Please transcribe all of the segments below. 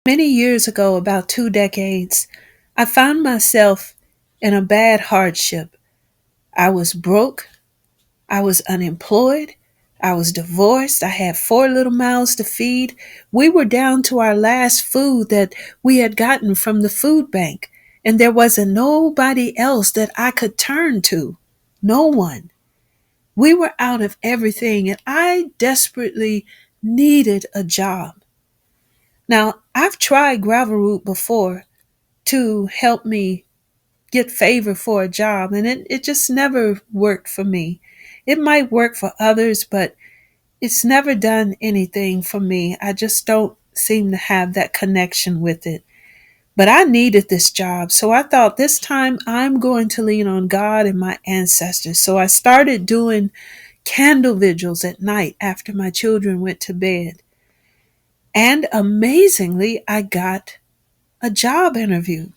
Many years ago, about 2 decades, I found myself in a bad hardship. I was broke, I was unemployed, I was divorced, I had 4 little mouths to feed. We were down to our last food that we had gotten from the food bank, and there wasn't nobody else that I could turn to. No one. We were out of everything, and I desperately needed a job. Now, I've tried gravel root before to help me get favor for a job, and it just never worked for me. It might work for others, but it's never done anything for me. I just don't seem to have that connection with it. But I needed this job, so I thought this time I'm going to lean on God and my ancestors. So I started doing candle vigils at night after my children went to bed. And amazingly, I got a job interview.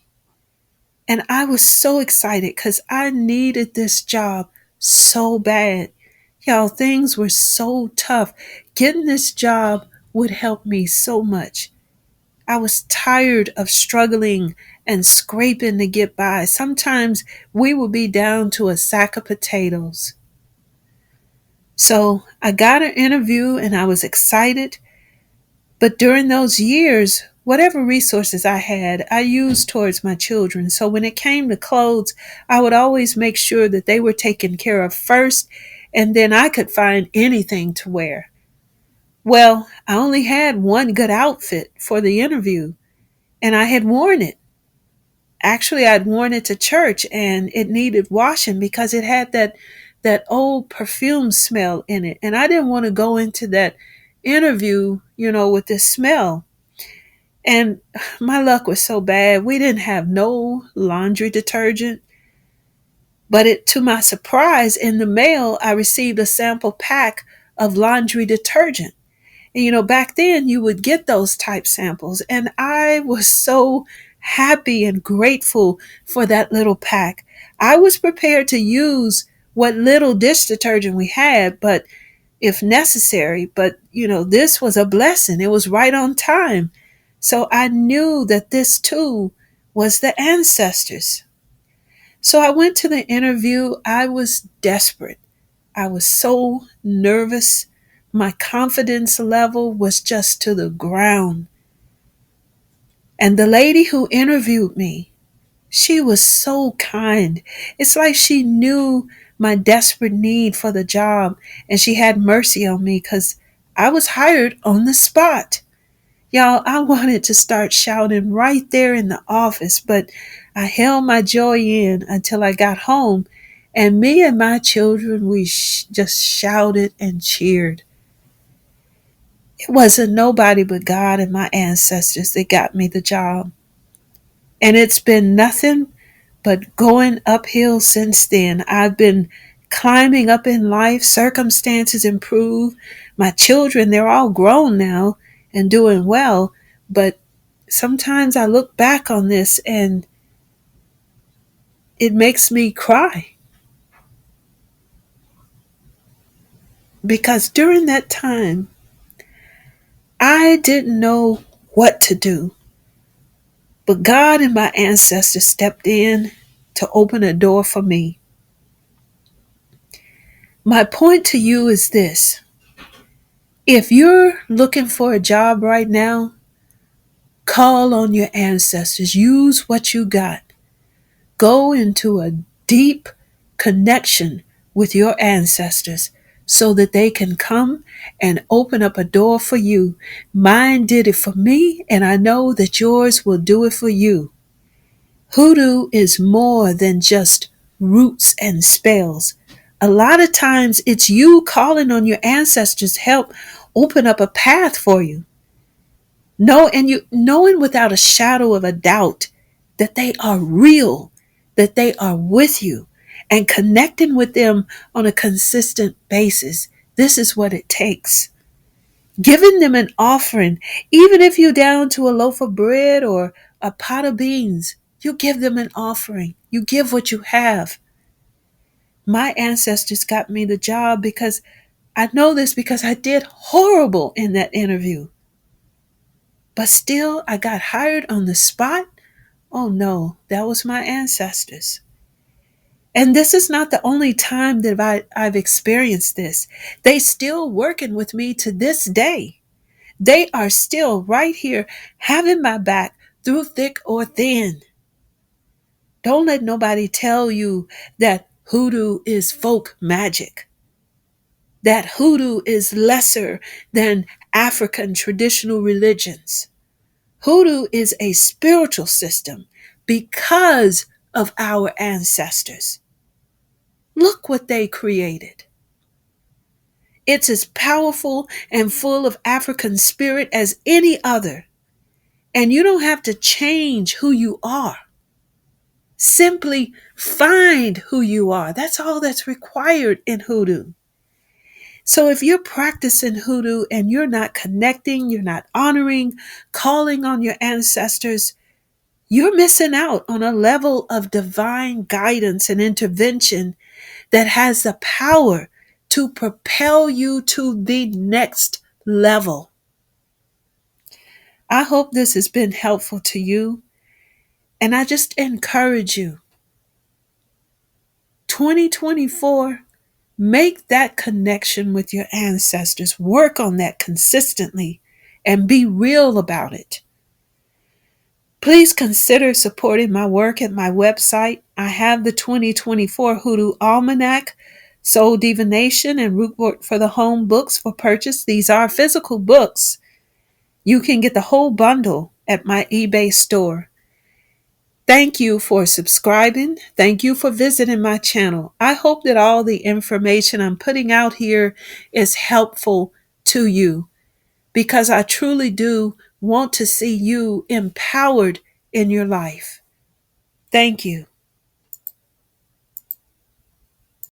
And I was so excited because I needed this job so bad. Y'all, things were so tough. Getting this job would help me so much. I was tired of struggling and scraping to get by. Sometimes we would be down to a sack of potatoes. So I got an interview and I was excited. But during those years, whatever resources I had, I used towards my children. So when it came to clothes, I would always make sure that they were taken care of first, and then I could find anything to wear. Well, I only had one good outfit for the interview, and I had worn it. Actually, I'd worn it to church and it needed washing because it had that old perfume smell in it. And I didn't want to go into that interview, with this smell. And my luck was so bad. We didn't have no laundry detergent. But to my surprise, in the mail, I received a sample pack of laundry detergent. And back then you would get those type samples. And I was so happy and grateful for that little pack. I was prepared to use what little dish detergent we had, but if necessary. But, this was a blessing. It was right on time. So I knew that this too was the ancestors. So I went to the interview. I was desperate. I was so nervous. My confidence level was just to the ground. And the lady who interviewed me, she was so kind. It's like she knew my desperate need for the job and she had mercy on me because I was hired on the spot. Y'all, I wanted to start shouting right there in the office, but I held my joy in until I got home, and me and my children, we just shouted and cheered. It wasn't nobody but God and my ancestors that got me the job. And it's been nothing but going uphill since then. I've been climbing up in life, circumstances improve. My children, they're all grown now and doing well, but sometimes I look back on this and it makes me cry because during that time, I didn't know what to do, but God and my ancestors stepped in to open a door for me. My point to you is this: if you're looking for a job right now, call on your ancestors. Use what you got. Go into a deep connection with your ancestors so that they can come and open up a door for you. Mine did it for me, and I know that yours will do it for you. Hoodoo is more than just roots and spells. A lot of times it's you calling on your ancestors' help open up a path for you. And you knowing without a shadow of a doubt that they are real, that they are with you, and connecting with them on a consistent basis. This is what it takes. Giving them an offering, even if you're down to a loaf of bread or a pot of beans, you give them an offering. You give what you have. My ancestors got me the job because I know this because I did horrible in that interview. but still I got hired on the spot? Oh no, that was my ancestors. And this is not the only time that I've experienced this. They still working with me to this day. They are still right here having my back through thick or thin. Don't let nobody tell you that hoodoo is folk magic, that hoodoo is lesser than African traditional religions. Hoodoo is a spiritual system because of our ancestors. Look what they created. It's as powerful and full of African spirit as any other. And you don't have to change who you are. Simply find who you are. That's all that's required in hoodoo. So if you're practicing hoodoo and you're not connecting, you're not honoring, calling on your ancestors, you're missing out on a level of divine guidance and intervention that has the power to propel you to the next level. I hope this has been helpful to you. And I just encourage you, 2024, make that connection with your ancestors. Work on that consistently and be real about it. Please consider supporting my work at my website. I have the 2024 Hoodoo Almanac, Soul Divination, and Root Work for the Home books for purchase. These are physical books. You can get the whole bundle at my eBay store. Thank you for subscribing. Thank you for visiting my channel. I hope that all the information I'm putting out here is helpful to you because I truly do want to see you empowered in your life. Thank you.